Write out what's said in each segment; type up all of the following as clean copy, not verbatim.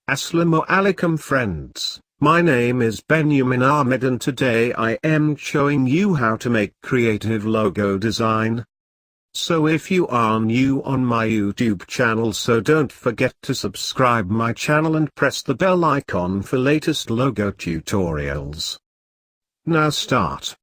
Assalamu alaikum friends, my name is Benjamin Ahmed and today I am showing you how to make creative logo design. So if you are new on my YouTube channel, so don't forget to subscribe my channel and press the bell icon for latest logo tutorials. Now start.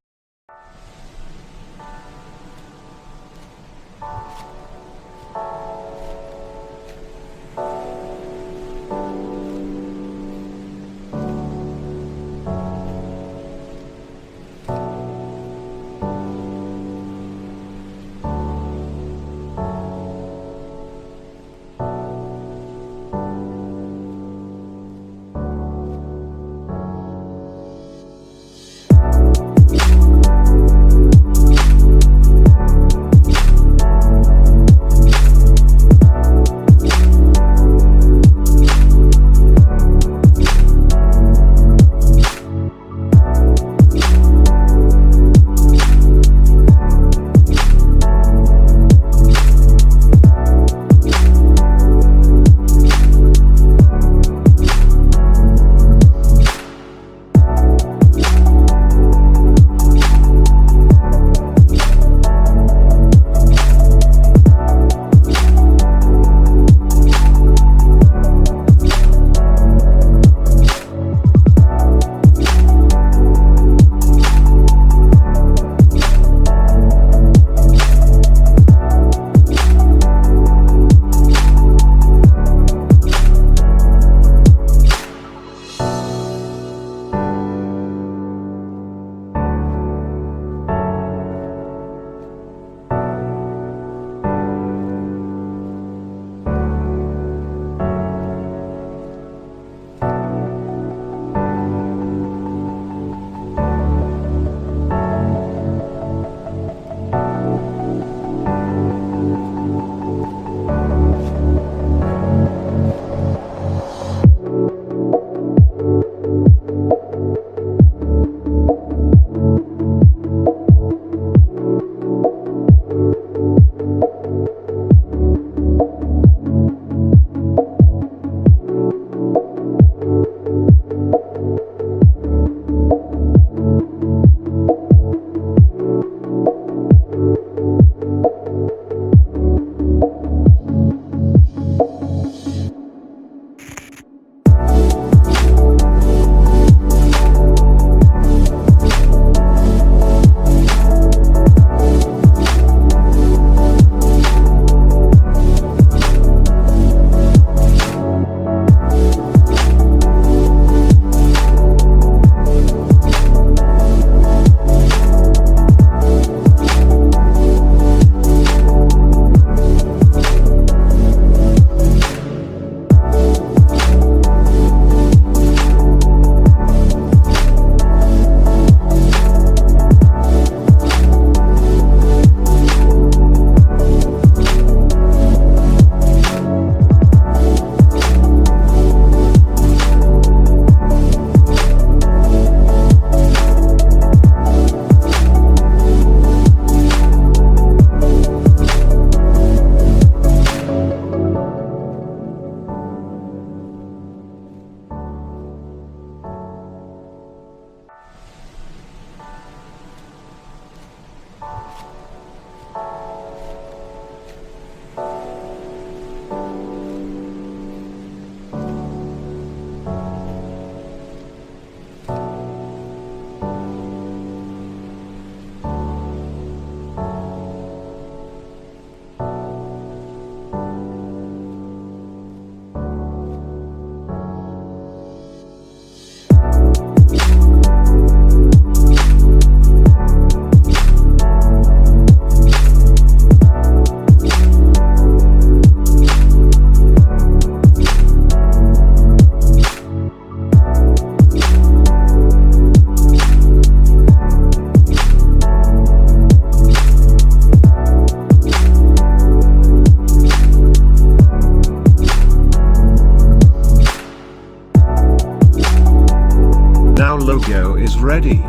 ready.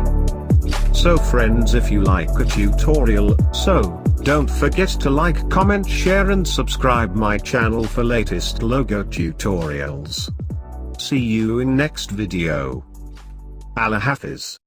So friends, if you like a tutorial, so Don't forget to like, comment, share and subscribe my channel for latest logo tutorials. See you in next video. Allah Hafiz.